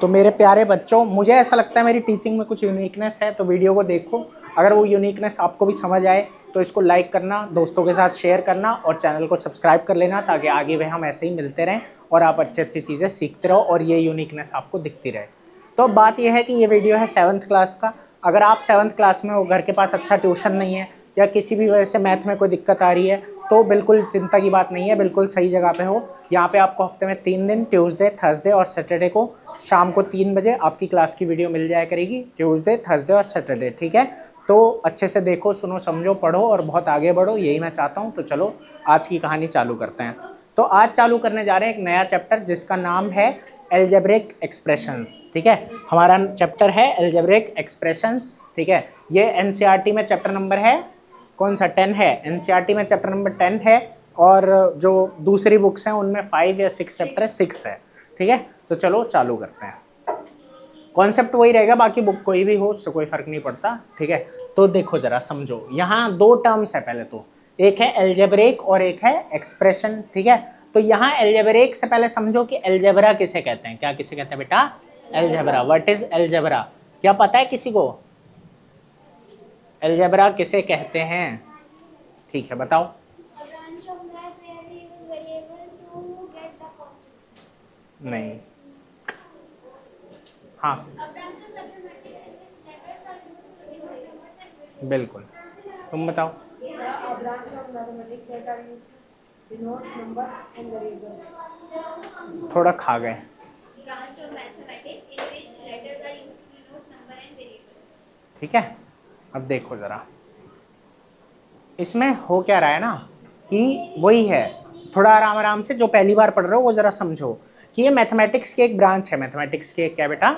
तो मेरे प्यारे बच्चों, मुझे ऐसा लगता है मेरी टीचिंग में कुछ यूनिकनेस है, तो वीडियो को देखो। अगर वो यूनिकनेस आपको भी समझ आए तो इसको लाइक करना, दोस्तों के साथ शेयर करना और चैनल को सब्सक्राइब कर लेना, ताकि आगे वे हम ऐसे ही मिलते रहें और आप अच्छी अच्छी चीज़ें सीखते रहो और ये यूनिकनेस आपको दिखती रहे। तो बात यह है कि ये वीडियो है 7th क्लास का। अगर आप 7th क्लास में हो, घर के पास अच्छा ट्यूशन नहीं है या किसी भी वजह से मैथ में कोई दिक्कत आ रही है, तो बिल्कुल चिंता की बात नहीं है, बिल्कुल सही जगह पे हो। यहाँ पे आपको हफ्ते में 3 दिन, ट्यूसडे, थर्सडे और सैटरडे को शाम को 3 बजे आपकी क्लास की वीडियो मिल जाया करेगी, ट्यूसडे, थर्सडे और सैटरडे। ठीक है, तो अच्छे से देखो, सुनो, समझो, पढ़ो और बहुत आगे बढ़ो, यही मैं चाहता हूँ। तो चलो आज की कहानी चालू करते हैं। तो आज चालू करने जा रहे हैं एक नया चैप्टर जिसका नाम है एल्जेब्रिक एक्सप्रेशंस। ठीक है, हमारा चैप्टर है एल्जेब्रिक एक्सप्रेशंस। ठीक है, ये एनसीईआरटी में चैप्टर नंबर है कौन सा, 10 है। एनसीईआरटी में चैप्टर नंबर 10 है और जो दूसरी बुक्स हैं उनमें 5 या 6 चैप्टर है, 6 है। ठीक है, तो चलो चालू करते हैं। कॉन्सेप्ट वही रहेगा, बाकी बुक कोई भी हो उससे कोई फर्क नहीं पड़ता। ठीक है, तो देखो जरा समझो, यहाँ 2 टर्म्स है। पहले तो एक है एल्जेब्रिक और एक है एक्सप्रेशन। ठीक है, तो यहाँ एल्जेब्रिक से पहले समझो कि एल्जेब्रा किसे कहते हैं। क्या किसे कहते हैं बेटा? एल्जेब्रा। What is algebra? क्या पता है किसी को? एल्जेब्रा किसे कहते हैं? ठीक है, बताओ। नहीं, हाँ बिल्कुल, तुम बताओ। थोड़ा खा गए। ठीक है, अब देखो जरा, इसमें हो क्या रहा है ना कि वही है, थोड़ा आराम आराम से, जो पहली बार पढ़ रहे हो वो जरा समझो कि ये मैथमेटिक्स की एक ब्रांच है। मैथमेटिक्स की एक क्या बेटा?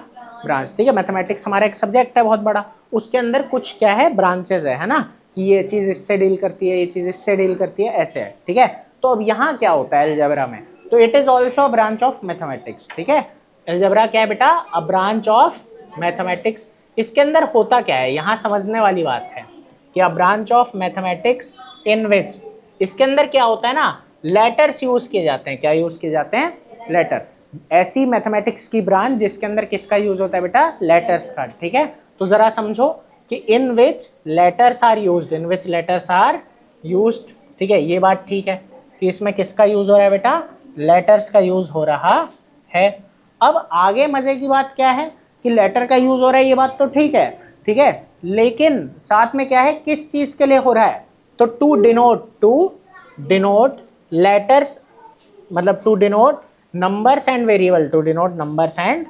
ब्रांच। ठीक है, मैथमेटिक्स हमारा एक सब्जेक्ट है बहुत बड़ा, उसके अंदर कुछ क्या है, ब्रांचेस है ना, कि ये चीज़ इससे डील करती है, ये चीज़ इससे डील करती है, ऐसे है। ठीक है, तो अब यहाँ क्या होता है एल्जेब्रा में? तो it is also a branch of mathematics. ठीक है, एल्जेब्रा क्या है बेटा? अ ब्रांच ऑफ मैथमेटिक्स। इसके अंदर होता क्या है, यहाँ समझने वाली बात है कि a branch of mathematics in which, इसके अंदर क्या होता है ना, लेटर्स यूज किए जाते हैं। क्या यूज किए जाते हैं? लेटर। ऐसी मैथमेटिक्स की ब्रांच जिसके अंदर किसका यूज होता है बेटा? लेटर्स का। ठीक है, तो जरा समझो कि in which letters are used, in which letters are used. ठीक है, ये बात ठीक है कि इसमें किसका यूज हो रहा है बेटा? लेटर्स का यूज हो रहा है। अब आगे मजे की बात क्या है कि लेटर का यूज हो रहा है, ये बात तो ठीक है। ठीक है, लेकिन साथ में क्या है, किस चीज के लिए हो रहा है? तो टू डिनोट लेटर्स, मतलब to denote numbers and variable, to denote numbers and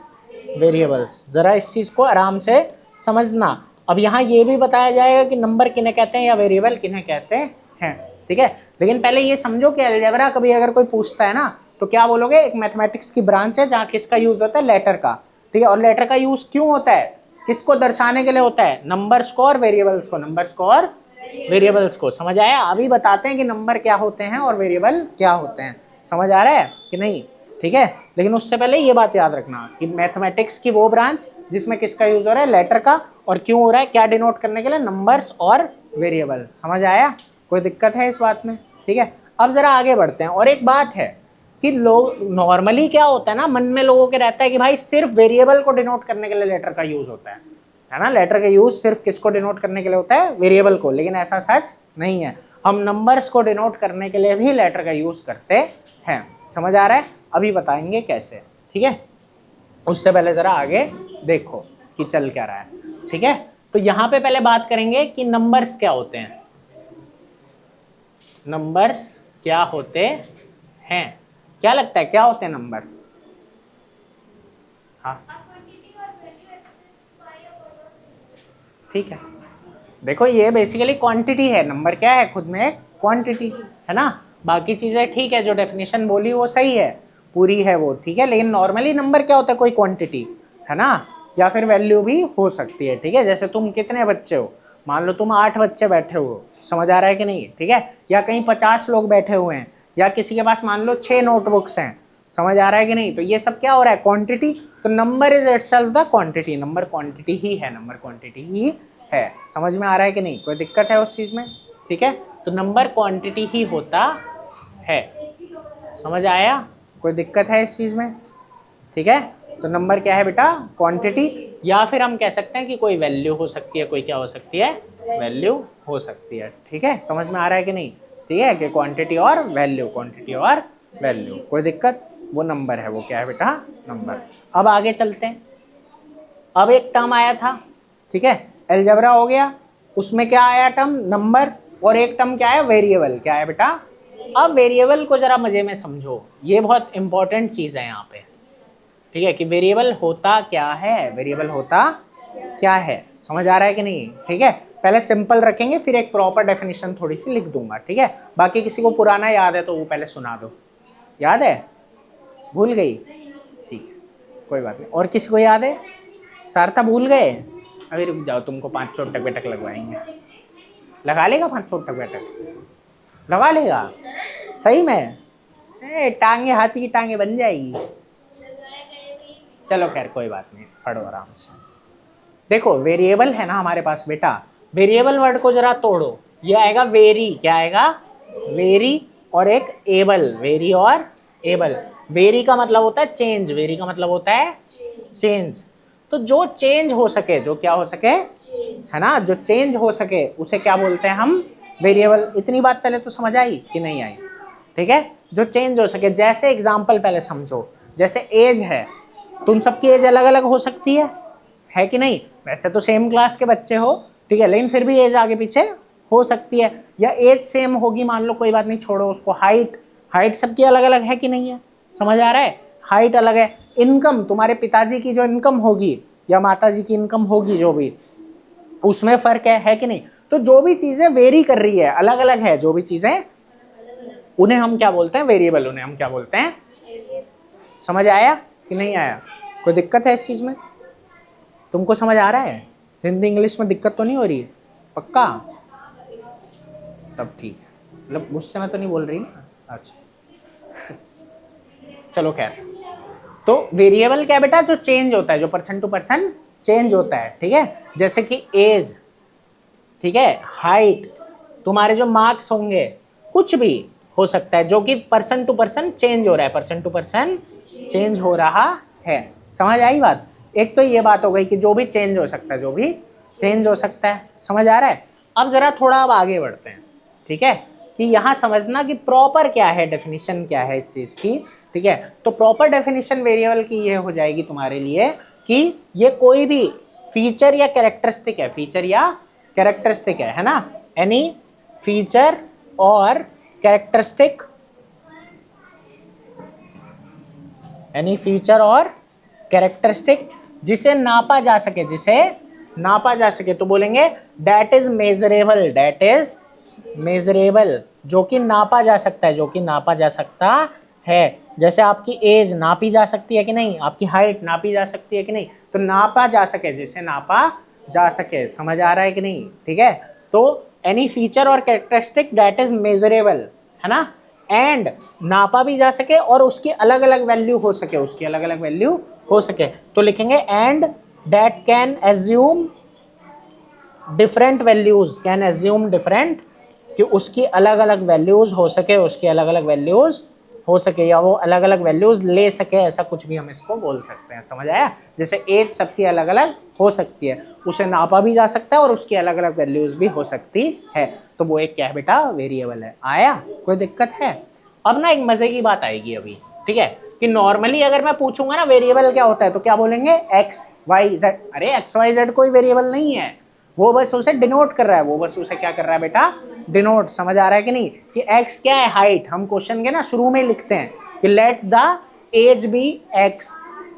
variables. जरा इस चीज को आराम से समझना। अब यहाँ ये भी बताया जाएगा कि नंबर किन्हें कहते हैं या वेरिएबल किन्हें कहते हैं। ठीक है, लेकिन पहले ये समझो कि अलजेब्रा कभी अगर कोई पूछता है ना, तो क्या बोलोगे? एक मैथमेटिक्स की ब्रांच है जहाँ किसका यूज होता है? लेटर का। ठीक है, और लेटर का यूज क्यों होता है? किसको दर्शाने के लिए होता है? नंबर्स को और वेरिएबल्स को। नंबर्स को और वेरिएबल्स को। समझ आया? अभी बताते हैं कि नंबर क्या होते हैं और वेरिएबल क्या होते हैं। समझ आ रहा है कि नहीं? ठीक है, लेकिन उससे पहले ये बात याद रखना कि मैथमेटिक्स की वो ब्रांच जिसमें किसका यूज हो रहा है? लेटर का। और क्यों हो रहा है? क्या डिनोट करने के लिए? नंबर्स और वेरिएबल्स। समझ आया? कोई दिक्कत है इस बात में? ठीक है, अब जरा आगे बढ़ते हैं। और एक बात है कि लोग नॉर्मली क्या होता है ना, मन में लोगों के रहता है कि भाई सिर्फ वेरिएबल को डिनोट करने के लिए लेटर का यूज होता है ना। लेटर का यूज सिर्फ किसको डिनोट करने के लिए होता है? वेरिएबल को। लेकिन ऐसा सच नहीं है, हम नंबर्स को डिनोट करने के लिए भी लेटर का यूज करते हैं। समझ आ रहा है? अभी बताएंगे कैसे। ठीक है, उससे पहले जरा आगे देखो कि चल क्या रहा है। ठीक है, तो यहां पे पहले बात करेंगे कि नंबर्स क्या होते हैं। नंबर्स क्या होते हैं? क्या लगता है क्या होते हैं नंबर्स? हाँ ठीक है, देखो ये बेसिकली क्वांटिटी है। नंबर क्या है? खुद में क्वांटिटी है ना। बाकी चीजें ठीक है, जो डेफिनेशन बोली वो सही है, पूरी है वो, ठीक है। लेकिन नॉर्मली नंबर क्या होता है? कोई क्वांटिटी है ना, या फिर वैल्यू भी हो सकती है। ठीक है, जैसे तुम कितने बच्चे हो, मान लो तुम 8 बच्चे बैठे हो, समझ आ रहा है कि नहीं? ठीक है, या कहीं 50 लोग बैठे हुए हैं, या किसी के पास मान लो 6 नोटबुक्स हैं, समझ आ रहा है कि नहीं? तो ये सब क्या हो रहा है? क्वांटिटी। तो number is itself the quantity. Number quantity ही है, नंबर क्वांटिटी ही है। समझ में आ रहा है कि नहीं? कोई दिक्कत है उस चीज में? ठीक है, तो नंबर क्वांटिटी ही होता है। समझ आया? कोई दिक्कत है इस चीज में? ठीक है, तो नंबर क्या है बेटा? क्वांटिटी। या फिर हम कह सकते हैं कि कोई वैल्यू हो सकती है, कोई क्या हो सकती है? वैल्यू हो सकती है। ठीक है, समझ में आ रहा है कि नहीं? ठीक है, कि क्वांटिटी और वैल्यू, क्वांटिटी और वैल्यू, कोई दिक्कत? वो नंबर है, वो क्या है बेटा? नंबर। अब आगे चलते हैं। अब एक टर्म आया था, ठीक है, अलजेब्रा हो गया, उसमें क्या आया टर्म? नंबर। और एक टर्म क्या है? वेरिएबल। क्या है बेटा? अब वेरिएबल को जरा मजे में समझो, ये बहुत इंपॉर्टेंट चीज है यहाँ पे। ठीक है, कि वेरिएबल होता क्या है? वेरिएबल होता क्या है? समझ आ रहा है कि नहीं? ठीक है, पहले सिंपल रखेंगे, फिर एक प्रॉपर डेफिनेशन थोड़ी सी लिख दूंगा। ठीक है, बाकी किसी को पुराना याद है तो वो पहले सुना दो। याद है? भूल गई? ठीक है, कोई बात नहीं। और किसी को याद है? सारथा भूल गए? अभी रुक जाओ, तुमको 5 चोटक बेटक लगवाएंगे। लगा लेगा 5 चोटक बेटक? लगा लेगा? सही में? टांगे, हाथी की टांगे बन जाएगी। चलो खैर कोई बात नहीं, पढ़ो आराम से। देखो वेरिएबल है ना हमारे पास बेटा, वेरिएबल वर्ड को जरा तोड़ो, ये आएगा वेरी। क्या आएगा? वेरी। और एक एबल, वेरी और एबल। वेरी का मतलब होता है चेंज, वेरी का मतलब होता है चेंज। तो जो चेंज हो सके, जो क्या हो सके, है ना, जो चेंज हो सके उसे क्या बोलते हैं हम? वेरिएबल। इतनी बात पहले तो समझ आई कि नहीं आई? ठीक है, जो चेंज हो सके। जैसे एग्जाम्पल पहले समझो, जैसे एज है, तुम सबकी एज अलग अलग हो सकती है कि नहीं? वैसे तो सेम क्लास के बच्चे हो, ठीक है, लेकिन फिर भी एज आगे पीछे हो सकती है। या एज सेम होगी मान लो, कोई बात नहीं, छोड़ो उसको। हाइट सबकी अलग अलग है कि नहीं है? समझ आ रहा है? हाइट अलग है। इनकम, तुम्हारे पिताजी की जो इनकम होगी या माताजी की इनकम होगी, जो भी, उसमें फर्क है कि नहीं? तो जो भी चीजें वेरी कर रही है, अलग अलग है, जो भी चीजें, उन्हें हम क्या बोलते हैं? वेरिएबल। उन्हें हम क्या बोलते हैं? समझ आया कि नहीं आया? कोई दिक्कत है इस चीज में? तुमको समझ आ रहा है? हिंदी इंग्लिश में दिक्कत तो नहीं हो रही है? पक्का? तब ठीक है, मतलब गुस्से में तो नहीं बोल रही ना? अच्छा चलो खैर। तो वेरिएबल क्या बेटा? जो चेंज होता है, जो पर्सन टू पर्सन चेंज होता है। ठीक है, जैसे कि एज, ठीक है, हाइट, तुम्हारे जो मार्क्स होंगे, कुछ भी हो सकता है जो कि पर्सन टू पर्सन चेंज हो रहा है, पर्सन टू पर्सन चेंज हो रहा है। समझ आई बात? एक तो ये बात हो गई कि जो भी चेंज हो सकता है, जो भी चेंज हो सकता है। समझ आ रहा है? अब जरा थोड़ा अब आगे बढ़ते हैं। ठीक है, कि यहाँ समझना कि प्रॉपर क्या है, डेफिनेशन क्या है इस चीज की। ठीक है, तो प्रॉपर डेफिनेशन वेरिएबल की ये हो जाएगी तुम्हारे लिए कि ये कोई भी फीचर या कैरेक्टरिस्टिक है, फीचर या कैरेक्टरिस्टिक है ना? एनी फीचर और कैरेक्टरिस्टिक, एनी फीचर और कैरेक्टरिस्टिक जिसे नापा जा सके, जिसे नापा जा सके, तो बोलेंगे that is measurable. That is measurable, जो कि नापा जा सकता है, जो कि नापा जा सकता है। जैसे आपकी एज नापी जा सकती है कि नहीं? आपकी हाइट नापी जा सकती है कि नहीं? तो नापा जा सके, जिसे नापा जा सके। समझ आ रहा है कि नहीं? ठीक है, तो एनी फीचर और कैरेक्टरिस्टिक दैट इज मेजरेबल, है ना? एंड नापा भी जा सके और उसकी अलग अलग वैल्यू हो सके, उसकी अलग अलग वैल्यू हो सके। तो लिखेंगे and that can assume different values, can assume different, कि उसकी अलग अलग वैल्यूज हो सके, उसकी अलग अलग वैल्यूज हो सके, या वो अलग अलग वैल्यूज ले सके, ऐसा कुछ भी हम इसको बोल सकते हैं। समझ आया? जैसे एज सबकी अलग अलग हो सकती है, उसे नापा भी जा सकता है और उसकी अलग अलग वैल्यूज भी हो सकती है, तो वो एक क्या है बेटा? वेरिएबल है। आया? कोई दिक्कत है? अब ना एक मजे की बात आएगी अभी, ठीक है, कि नॉर्मली अगर मैं पूछूंगा ना वेरिएबल क्या होता है, तो क्या बोलेंगे? X y z. अरे एक्स वाई जेड कोई वेरिएबल नहीं है, वो बस उसे डिनोट कर रहा है, वो बस उसे क्या कर रहा है बेटा? डिनोट। समझ आ रहा है कि नहीं? कि x क्या है? हाइट। हम क्वेश्चन के ना शुरू में लिखते हैं कि let the age be x,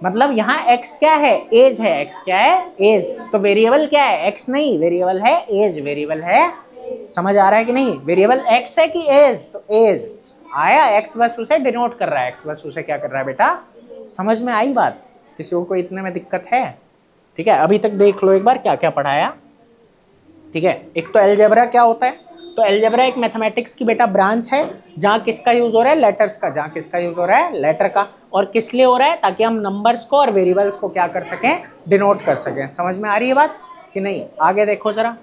मतलब यहाँ x क्या है? एज है। x क्या है? एज। तो वेरिएबल क्या है? x नहीं, वेरिएबल है एज, वेरिएबल है। समझ आ रहा है कि नहीं? वेरिएबल x है कि एज? तो एज आया। x बस उसे डिनोट कर रहा है, x बस उसे क्या कर रहा है बेटा? समझ में आई बात? किसी को कोई इतने में दिक्कत है? ठीक है, अभी तक देख लो एक बार क्या क्या पढ़ाया। ठीक है, एक तो अलजेब्रा क्या होता है? तो अलजेब्रा एक मैथमेटिक्स की बेटा ब्रांच है, जहाँ किसका यूज हो रहा है? लेटर्स का। जहाँ किसका यूज हो रहा है? लेटर का। और किस लिए हो रहा है? ताकि हम नंबर्स को और वेरिएबल्स को क्या कर सकें? डिनोट कर सकें। समझ में आ रही है बात कि नहीं? आगे देखो जरा।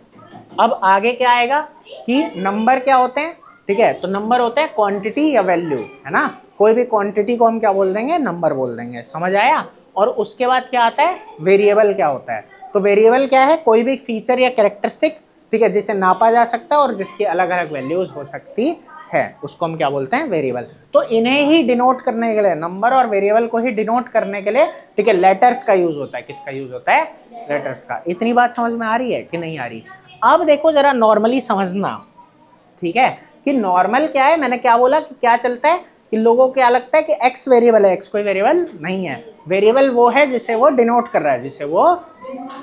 अब आगे क्या आएगा कि नंबर क्या होते हैं? ठीक है, तो नंबर होते हैं क्वांटिटी या वैल्यू, है ना? कोई भी क्वांटिटी को हम क्या बोल देंगे? नंबर बोल देंगे। समझ आया? और उसके बाद क्या आता है, वेरिएबल क्या होता है। तो वेरिएबल क्या है, कोई भी फीचर या कैरेक्टरिस्टिक, ठीक है, जिसे नापा जा सकता है और जिसकी अलग अलग वैल्यूज हो सकती है, उसको हम क्या बोलते हैं, वेरिएबल। तो इन्हें ही डिनोट करने के लिए, नंबर और वेरिएबल को ही डिनोट करने के लिए, ठीक है, लेटर्स का यूज होता है। किसका यूज होता है, लेटर्स का। इतनी बात समझ में आ रही है कि नहीं आ रही। अब देखो जरा नॉर्मली समझना, ठीक है, कि नॉर्मल क्या है, मैंने क्या बोला कि क्या चलता है, कि लोगों को क्या लगता है कि एक्स वेरिएबल है, एक्स कोई वेरिएबल नहीं है। वेरिएबल वो है जिसे वो डिनोट कर रहा है, जिसे वो,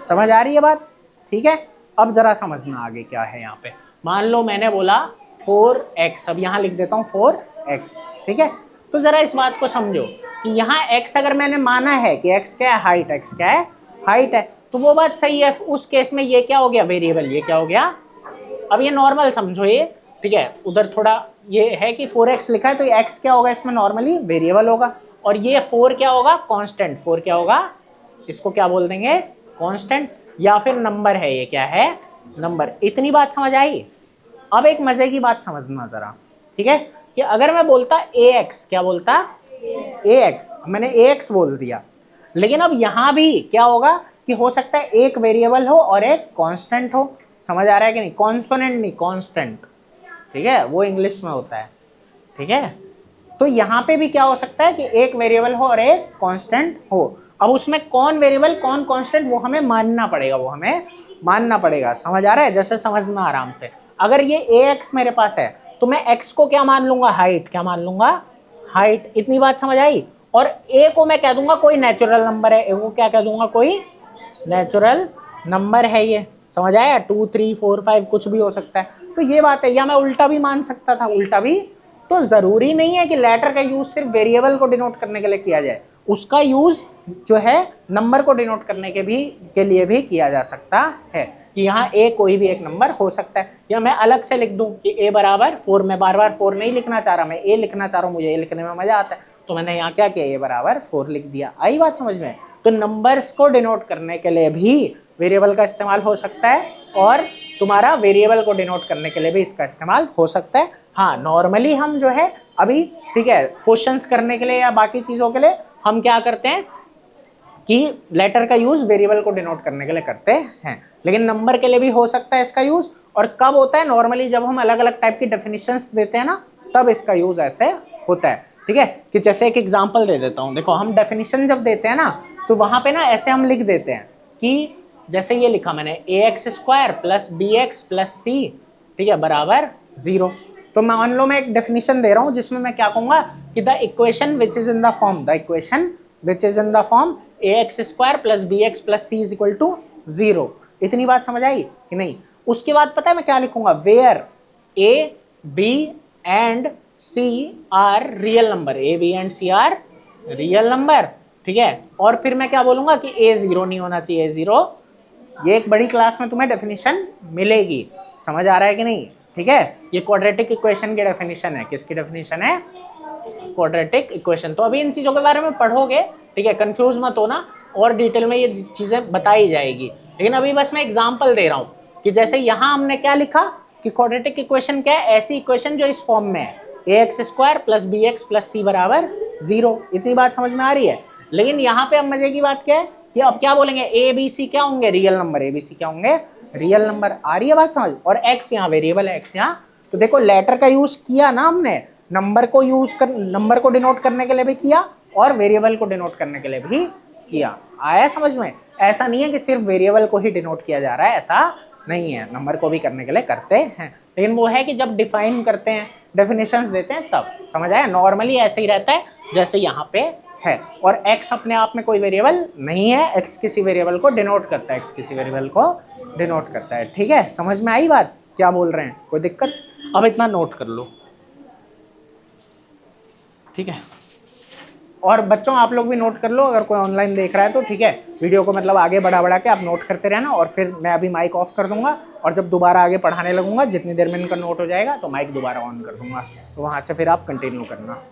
समझ आ रही है बात, ठीक है। अब जरा समझना आगे क्या है यहाँ पे। मान लो मैंने बोला 4x, अब यहाँ लिख देता हूँ 4x, ठीक है। तो जरा इस बात को समझो कि यहाँ x अगर मैंने माना है कि x क्या है, हाइट, x क्या है, हाइट है, तो वो बात सही है। उस केस में ये क्या हो गया, वेरिएबल, ये क्या हो गया। अब ये नॉर्मल समझो ये, ठीक है, उधर थोड़ा ये है कि 4x लिखा है, तो ये x क्या होगा, इसमें नॉर्मली वेरिएबल होगा, और ये 4 क्या होगा, कांस्टेंट। 4 क्या होगा, इसको क्या बोल देंगे, कांस्टेंट, या फिर नंबर है, ये क्या है, नंबर। इतनी बात समझ आई। अब एक मजे की बात समझना जरा, ठीक है, कि अगर मैं बोलता ax, क्या बोलता, ax, मैंने ax बोल दिया, लेकिन अब यहां भी क्या होगा कि हो सकता है एक वेरिएबल हो और एक कांस्टेंट हो। समझ आ रहा है कि नहीं, कॉन्सोनेंट नहीं, कांस्टेंट, ठीक है, वो इंग्लिश में होता है, ठीक है। तो यहाँ पे भी क्या हो सकता है कि एक वेरिएबल हो और एक कांस्टेंट हो। अब उसमें कौन वेरिएबल कौन कांस्टेंट, वो हमें मानना पड़ेगा, वो हमें मानना पड़ेगा। समझ आ रहा है, जैसे समझना आराम से। अगर ये ax मेरे पास है, तो मैं x को क्या मान लूंगा, हाइट, क्या मान लूंगा, हाइट। इतनी बात समझ आई। और a को मैं कह दूंगा कोई नेचुरल नंबर है, a को क्या कह दूंगा, कोई नेचुरल नंबर है ये। समझ आया, 2 3 4 5 कुछ भी हो सकता है। तो ये बात है, या मैं उल्टा भी मान सकता था, उल्टा भी। तो जरूरी नहीं है कि लेटर का यूज सिर्फ वेरिएबल को डिनोट करने के लिए किया जाए, उसका यूज जो है नंबर को डिनोट करने के लिए भी किया जा सकता है, कि यहाँ a कोई भी एक नंबर हो सकता है। या मैं अलग से लिख दूं कि a बराबर 4, मैं बार बार 4 नहीं लिखना चाह रहा, मैं a लिखना चाह रहा हूँ, मुझे a लिखने में मजा आता है, तो मैंने यहाँ क्या किया, a बराबर 4 लिख दिया। आई बात समझ में। तो नंबर्स को डिनोट करने के लिए भी वेरिएबल का इस्तेमाल हो सकता है, और तुम्हारा वेरिएबल को डिनोट करने के लिए भी इसका इस्तेमाल हो सकता है। हाँ, नॉर्मली हम जो है अभी, ठीक है, क्वेश्चंस करने के लिए या बाकी चीजों के लिए हम क्या करते हैं कि लेटर का यूज वेरिएबल को डिनोट करने के लिए करते हैं, लेकिन नंबर के लिए भी हो सकता है इसका यूज। और कब होता है, नॉर्मली जब हम अलग अलग टाइप की डेफिनेशंस देते हैं ना, तब इसका यूज ऐसे होता है, ठीक है। कि जैसे एक एग्जांपल दे देता हूं, देखो हम डेफिनेशन जब देते हैं ना, तो वहां पे ना ऐसे हम लिख देते हैं कि जैसे ये लिखा मैंने, ax² plus bx plus c, ठीक है, बराबर 0। तो मान लो मैं एक डेफिनेशन दे रहा हूं जिसमें मैं क्या कहूंगा कि the equation which is in the form, the equation which is in the form ax² plus bx plus c is equal to 0। इतनी बात समझ आई कि नहीं। उसके बाद पता है मैं क्या लिखूंगा, where a b and c are real number, a b and c are real number, ठीक है। और फिर मैं क्या बोलूंगा कि a 0 नहीं होना चाहिए, 0। ये एक बड़ी क्लास में तुम्हें डेफिनेशन मिलेगी। समझ आ रहा है कि नहीं, ठीक है। ये क्वाड्रेटिक इक्वेशन की डेफिनेशन है, किसकी डेफिनेशन है, क्वाड्रेटिक इक्वेशन। तो अभी इन चीजों के बारे में पढ़ोगे, ठीक है, कंफ्यूज मत होना, और डिटेल में ये चीजें बताई जाएगी। लेकिन अभी बस मैं एग्जांपल दे रहा हूं कि जैसे यहां हमने क्या लिखा कि क्वाड्रेटिक इक्वेशन क्या है, ऐसी इक्वेशन जो इस फॉर्म में है, ax² plus bx plus c बराबर 0। इतनी बात समझ में आ रही है। लेकिन यहाँ पे अब मजे की बात क्या है कि अब क्या बोलेंगे, ए बी सी क्या होंगे, real number, a b c क्या होंगे, रियल नंबर। आ रही है बात समझ। और x यहाँ वेरिएबल है, x यहाँ। तो देखो लेटर का यूज किया ना हमने, नंबर को यूज कर, नंबर को डिनोट करने के लिए भी किया और वेरिएबल को डिनोट करने के लिए भी किया। आया समझ में। ऐसा नहीं है कि सिर्फ वेरिएबल को ही डिनोट किया जा रहा है, ऐसा नहीं है, नंबर को भी करने के लिए करते हैं। लेकिन वो है कि जब डिफाइन करते हैं, डेफिनेशंस देते हैं, तब। समझ आया। नॉर्मली ऐसे ही रहता है जैसे यहाँ पे है। और x अपने आप में कोई वेरिएबल नहीं है, x किसी वेरिएबल को डिनोट करता है, x किसी वेरिएबल को डिनोट करता है, ठीक है। समझ में आई बात, क्या बोल रहे हैं, कोई दिक्कत। अब इतना नोट कर लो, ठीक है। और बच्चों आप लोग भी नोट कर लो, अगर कोई ऑनलाइन देख रहा है तो, ठीक है। वीडियो को मतलब आगे बढ़ा के आप नोट करते रहना, और फिर मैं अभी माइक ऑफ कर दूंगा, और जब दोबारा आगे पढ़ाने लगूंगा, जितनी देर में इनका नोट हो जाएगा, तो माइक दोबारा ऑन कर दूंगा, तो वहां से फिर आप कंटिन्यू करना।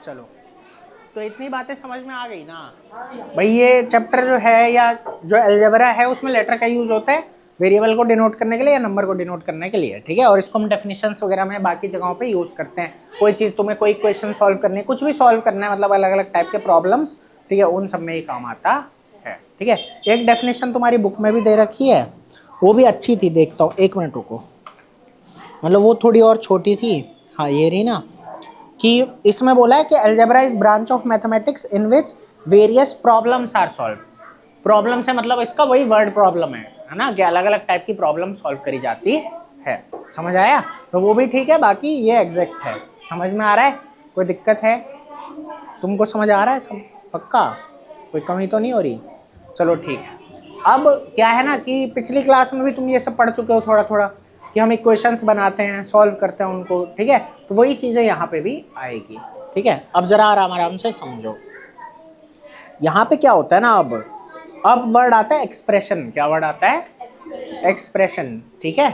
चलो, तो इतनी बातें समझ में आ गई ना भाई। ये चैप्टर जो है या जो अलजेब्रा है उसमें लेटर का यूज होता है वेरिएबल को डिनोट करने के लिए या नंबर को डिनोट करने के लिए, ठीक है। और इसको हम डेफिनेशंस वगैरह में बाकी जगहों पे यूज करते हैं। कोई चीज़ तुम्हें कोई इक्वेशन सॉल्व करनी है, कुछ भी सॉल्व करना है, मतलब अलग अलग टाइप के प्रॉब्लम्स, ठीक है, उन सब में ये काम आता है, ठीक है। एक डेफिनेशन तुम्हारी बुक में भी दे रखी है, वो भी अच्छी थी, देखता हूँ, एक मिनट रुको, मतलब वो थोड़ी और छोटी थी, हाँ ये रही ना, कि इसमें बोला है कि algebra is branch of mathematics in which various problems are solve. Problem से मतलब इसका वही वर्ड प्रॉब्लम है ना, कि अलग अलग टाइप की प्रॉब्लम सॉल्व करी जाती है। समझ आया? तो वो भी ठीक है, बाकी ये एग्जैक्ट है। समझ में आ रहा है? कोई दिक्कत है? तुमको समझ आ रहा है सब पक्का? कोई कमी तो नहीं हो रही? चलो ठीक है। अब क्या है ना कि पिछली क्लास में भी तुम ये सब पढ़ चुके हो थोड़ा थोड़ा, कि हम इक्वेशंस बनाते हैं, सॉल्व करते हैं उनको, ठीक है। तो वही चीज़ें यहाँ पे भी आएगी, ठीक है। अब जरा आराम आराम से समझो। यहाँ पे क्या होता है ना, अब वर्ड आता है एक्सप्रेशन। क्या वर्ड आता है? एक्सप्रेशन, ठीक है।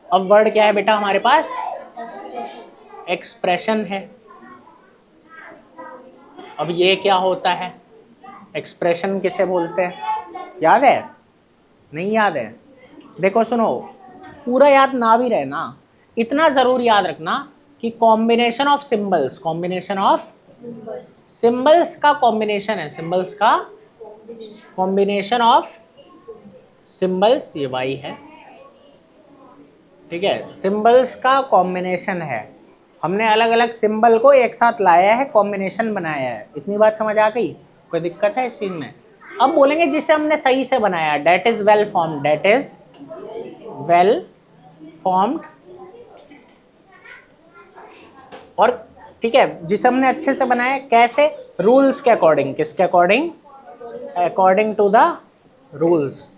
अब वर्ड क्या है बेटा हमारे पास? एक्सप्रेशन है। अब ये क्या होता है? एक्सप्रेशन किसे बोलते हैं? याद है? नहीं याद है? देखो सुनो, पूरा याद ना भी रहे ना, इतना जरूर याद रखना कि combination of symbols, combination of symbols का कॉम्बिनेशन है, सिंबल्स का कॉम्बिनेशन ऑफ सिंबल्स, ये वाई है, ठीक है, सिंबल्स का कॉम्बिनेशन है। हमने अलग अलग सिंबल को एक साथ लाया है, कॉम्बिनेशन बनाया है। इतनी बात समझ आ गई? कोई दिक्कत है इस सीन में? अब बोलेंगे जिसे हमने सही से बनाया, that is well formed, that is well formed, और ठीक है, जिसे हमने अच्छे से बनाया कैसे? रूल्स के अकॉर्डिंग। किसके according? According to the rules,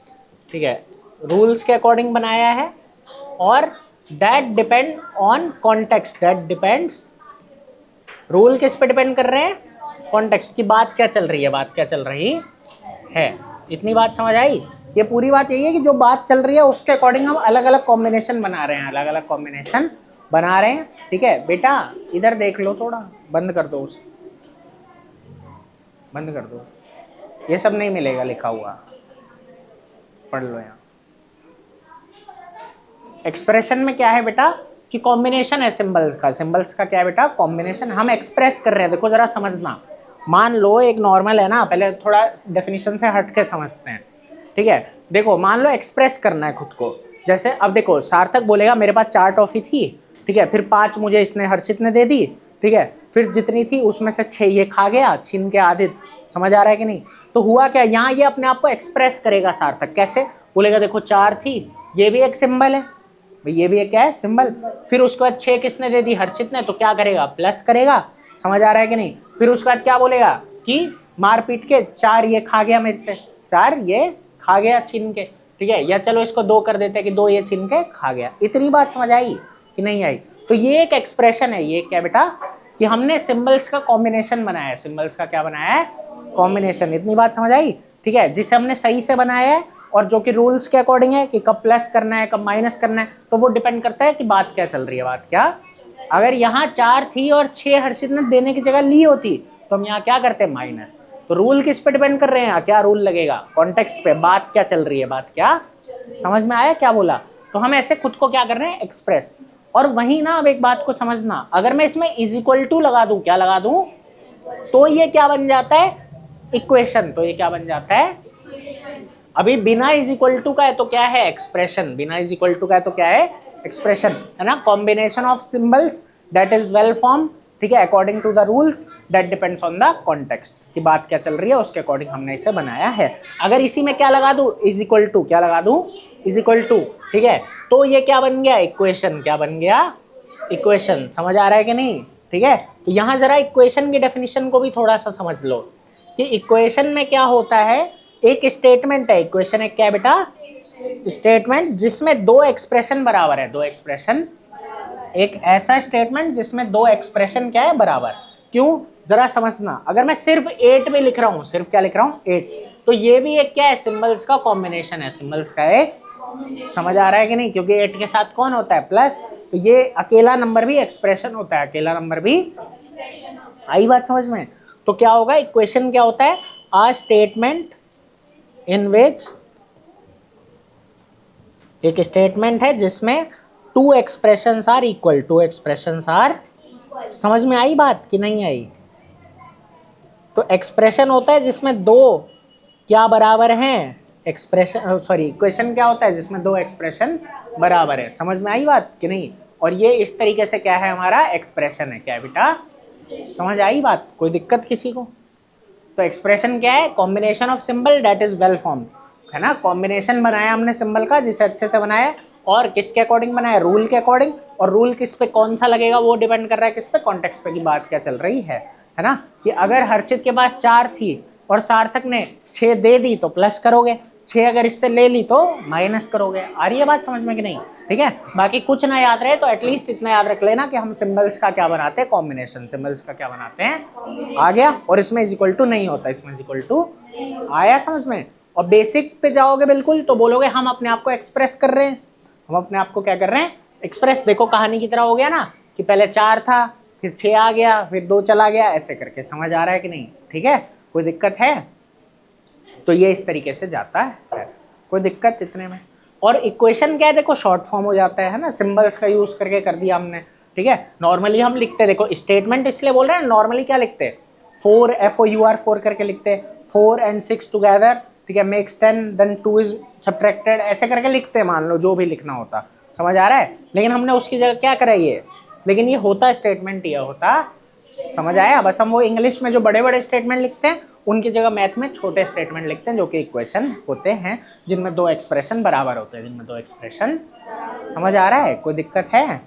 ठीक है, रूल्स के अकॉर्डिंग बनाया है। और that depend on context, that depends, rule किस पे डिपेंड कर रहे हैं? कॉन्टेक्स्ट की बात क्या चल रही है, बात क्या चल रही है। इतनी बात समझ आई? ये पूरी बात यही है कि जो बात चल रही है उसके अकॉर्डिंग हम अलग अलग कॉम्बिनेशन बना रहे हैं, अलग अलग कॉम्बिनेशन बना रहे हैं, ठीक है। बेटा इधर देख लो, थोड़ा बंद कर दो उसे, बंद कर दो, ये सब नहीं मिलेगा लिखा हुआ, पढ़ लो यहाँ। एक्सप्रेशन में क्या है बेटा कि कॉम्बिनेशन है सिंबल्स का। सिंबल्स का क्या है बेटा? कॉम्बिनेशन। हम एक्सप्रेस कर रहे हैं, देखो जरा समझना। मान लो एक नॉर्मल है ना, पहले थोड़ा डेफिनेशन से हट के समझते हैं, ठीक है। देखो मान लो एक्सप्रेस करना है खुद को, जैसे अब देखो सार्थक बोलेगा मेरे पास 4 टॉफी थी, ठीक है, फिर 5 मुझे इसने हर्षित ने दे दी, ठीक है, फिर जितनी थी उसमें से 6 ये खा गया, छीन के आदित। समझ आ रहा है कि नहीं? तो हुआ क्या, यहाँ ये अपने आप को एक्सप्रेस करेगा सार्थक। कैसे? बोलेगा देखो 4 थी, ये भी एक सिंबल है भाई, ये भी एक क्या है? सिंबल। फिर उसके बाद 6 किसने दे दी? हर्षित ने, तो क्या करेगा? प्लस करेगा। समझ आ रहा है कि नहीं? फिर उसके बाद क्या बोलेगा कि मार पीट के 4 ये खा गया मेरे से, 4 ये खा गया छीन के, ठीक है, या चलो इसको 2 कर देते हैं कि 2 ये छीन के खा गया। इतनी बात समझ आई कि नहीं आई? तो ये एक एक्सप्रेशन है। ये क्या बेटा? कि हमने सिंबल्स का कॉम्बिनेशन बनाया है। सिंबल्स का क्या बनाया है? कॉम्बिनेशन। इतनी बात समझ आई? ठीक है, जिसे हमने सही से बनाया है और जो कि रूल्स के अकॉर्डिंग है कि कब प्लस करना है कब माइनस करना है, तो वो डिपेंड करता है कि बात क्या चल रही है। बात क्या, अगर यहाँ 4 थी और 6 हर्षित ने देने की जगह ली होती तो हम यहाँ क्या करते? माइनस। तो रूल किस पे डिपेंड कर रहे हैं? क्या रूल लगेगा? कॉन्टेक्स्ट पे। बात क्या चल रही है? बात क्या समझ में आया क्या बोला? तो हम ऐसे खुद को क्या कर रहे हैं? एक्सप्रेस। और वही ना, अब एक बात को समझना, अगर मैं इसमें इज इक्वल टू लगा दूं, क्या लगा दूं, तो ये क्या बन जाता है? इक्वेशन। तो ये क्या बन जाता है? अभी बिना इज इक्वल टू का है तो क्या है? एक्सप्रेशन। बिना इज इक्वल टू का है तो क्या है? एक्सप्रेशन, है ना। Combination of symbols that is well form, ठीक है, according to the rules that depends on the context. की बात क्या चल रही है उसके अकॉर्डिंग हमने इसे बनाया है। अगर इसी में क्या लगा दूं? Is equal to. क्या लगा दूं? इज इक्वल टू, ठीक है, तो ये क्या बन गया? इक्वेशन। क्या बन गया? इक्वेशन। समझ आ रहा है कि नहीं? ठीक है, तो यहाँ जरा इक्वेशन की डेफिनेशन को भी थोड़ा सा समझ लो कि इक्वेशन में क्या होता है। एक स्टेटमेंट है इक्वेशन। एक क्या है बेटा? स्टेटमेंट जिसमें 2 एक्सप्रेशन बराबर है। 2 एक्सप्रेशन, एक ऐसा स्टेटमेंट जिसमें 2 एक्सप्रेशन क्या है? बराबर। क्यों? जरा समझना, अगर मैं सिर्फ 8 भी लिख रहा हूँ, सिर्फ क्या लिख रहा हूँ? 8, तो ये भी एक क्या है? सिंबल्स का कॉम्बिनेशन है। सिंबल्स का एक, समझ आ रहा है कि नहीं? क्योंकि 8 के साथ कौन होता है? प्लस। तो ये अकेला नंबर भी एक्सप्रेशन होता है। अकेला नंबर भी आई बात समझ में? तो क्या होगा, इक्वेशन क्या होता है, अ स्टेटमेंट इन विच, एक स्टेटमेंट है जिसमें two expressions are equal, two expressions are, समझ में आई बात कि नहीं आई? तो एक्सप्रेशन होता है जिसमें दो क्या बराबर हैं, एक्सप्रेशन सॉरी इक्वेशन क्या होता है जिसमें दो एक्सप्रेशन बराबर है, समझ में आई बात कि नहीं? और ये इस तरीके से क्या है, हमारा एक्सप्रेशन है, क्या बेटा, समझ आई बात? कोई दिक्कत किसी को? तो एक्सप्रेशन क्या है, combination of symbol that is well formed, है ना, कॉम्बिनेशन बनाया हमने सिंबल का जिसे अच्छे से बनाया, और किसके अकॉर्डिंग बनाया, रूल के अकॉर्डिंग, और रूल किस पे कौन सा लगेगा वो डिपेंड कर रहा है किस पे, कॉन्टेक्स्ट पे की बात क्या चल रही है ना, कि अगर हर्षित के पास 4 थी और सार्थक ने 6 दे दी तो प्लस करोगे, 6 अगर इससे ले ली तो माइनस करोगे। आ रही है बात समझ में कि नहीं? ठीक है, बाकी कुछ ना याद रहे तो एटलीस्ट इतना याद रख लेना कि हम सिंबल्स का क्या बनाते हैं, कॉम्बिनेशन, सिंबल्स का क्या बनाते हैं, आ गया। और इसमें इज इक्वल टू नहीं होता, इसमें इज इक्वल टू आया समझ में? और बेसिक पे जाओगे बिल्कुल तो बोलोगे हम अपने आप को एक्सप्रेस कर रहे हैं, हम अपने आप को क्या कर रहे हैं, एक्सप्रेस। देखो कहानी की तरह हो गया ना, कि पहले 4 था, फिर 6 आ गया, फिर 2 चला गया, ऐसे करके, समझ आ रहा है कि नहीं? ठीक है, कोई दिक्कत है? तो ये इस तरीके से जाता है, कोई दिक्कत इतने में? और इक्वेशन क्या है, देखो शॉर्ट फॉर्म हो जाता है ना, सिंबल्स का यूज करके कर दिया हमने। ठीक है, नॉर्मली हम लिखते, देखो स्टेटमेंट इसलिए बोल रहे हैं, नॉर्मली क्या लिखते हैं, 4 FOUR 4 करके लिखते हैं, 4 and 6 टुगेदर, ठीक है, मेक्स 10, देन 2 इज सब्ट्रैक्टेड, ऐसे करके लिखते हैं, मान लो जो भी लिखना होता, समझ आ रहा है? लेकिन हमने उसकी जगह क्या करा ये, लेकिन ये होता स्टेटमेंट, ये होता, समझ आया? बस हम वो इंग्लिश में जो बड़े बड़े स्टेटमेंट लिखते हैं उनकी जगह मैथ में छोटे स्टेटमेंट लिखते हैं जो कि इक्वेशन होते हैं, जिनमें दो एक्सप्रेशन बराबर होते हैं, जिनमें दो एक्सप्रेशन, समझ आ रहा है? कोई दिक्कत है?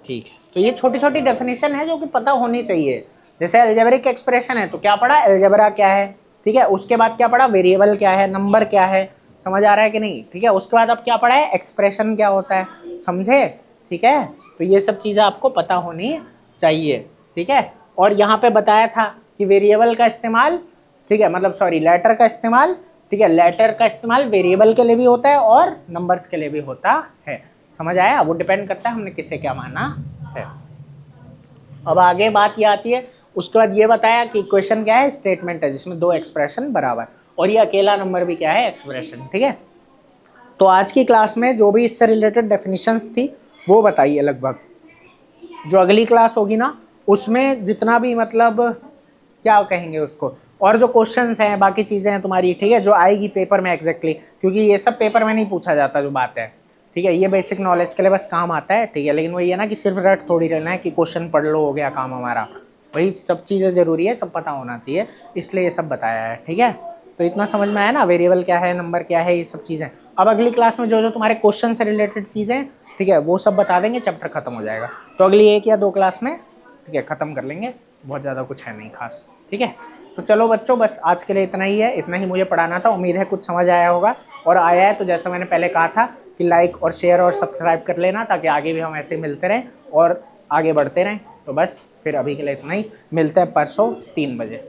ठीक है, तो ये छोटी छोटी डेफिनेशन है जो कि पता होनी चाहिए। जैसे अलजेब्रिक एक्सप्रेशन है तो क्या पढ़ा, अलजेब्रा क्या है, ठीक है, उसके बाद क्या पढ़ा, वेरिएबल क्या है, नंबर क्या है, समझ आ रहा है कि नहीं? ठीक है, उसके बाद अब क्या पढ़ा है, एक्सप्रेशन क्या होता है, समझे? ठीक है, तो ये सब चीज़ें आपको पता होनी चाहिए। ठीक है, और यहाँ पे बताया था कि वेरिएबल का इस्तेमाल, ठीक है, मतलब सॉरी लेटर का इस्तेमाल, ठीक है, लेटर का इस्तेमाल वेरिएबल के लिए भी होता है और नंबर्स के लिए भी होता है, समझ आया? वो डिपेंड करता है हमने किसे क्या माना है। अब आगे बात ये आती है, उसके बाद ये बताया कि इक्वेशन क्या है, स्टेटमेंट है जिसमें दो एक्सप्रेशन बराबर, और ये अकेला नंबर भी क्या है, एक्सप्रेशन। ठीक है, तो आज की क्लास में जो भी इससे रिलेटेड डेफिनेशंस थी वो बताइए लगभग, जो अगली क्लास होगी ना उसमें जितना भी मतलब क्या कहेंगे उसको, और जो क्वेश्चंस हैं बाकी चीज़ें हैं तुम्हारी, ठीक है, जो आएगी पेपर में एग्जैक्टली, क्योंकि ये सब पेपर में नहीं पूछा जाता जो बात है, ठीक है, ये बेसिक नॉलेज के लिए बस काम आता है। ठीक है, लेकिन वही है ना कि सिर्फ रट थोड़ी रहना है कि क्वेश्चन पढ़ लो हो गया काम हमारा, वही सब चीज़ें ज़रूरी है, सब पता होना चाहिए, इसलिए ये सब बताया है। ठीक है, तो इतना समझ में आया ना, वेरिएबल क्या है, नंबर क्या है, ये सब चीज़ें। अब अगली क्लास में जो जो तुम्हारे क्वेश्चन से रिलेटेड चीज़ें, ठीक है, वो सब बता देंगे, चैप्टर खत्म हो जाएगा। तो अगली 1 या 2 क्लास में, ठीक है, ख़त्म कर लेंगे, बहुत ज़्यादा कुछ है नहीं खास। ठीक है, तो चलो बच्चों, बस आज के लिए इतना ही है, इतना ही मुझे पढ़ाना था, उम्मीद है कुछ समझ आया होगा, और आया है तो जैसा मैंने पहले कहा था कि लाइक और शेयर और सब्सक्राइब कर लेना, ताकि आगे भी हम ऐसे मिलते रहें और आगे बढ़ते रहें। तो बस फिर अभी के लिए इतना ही, मिलते हैं परसों 3 बजे।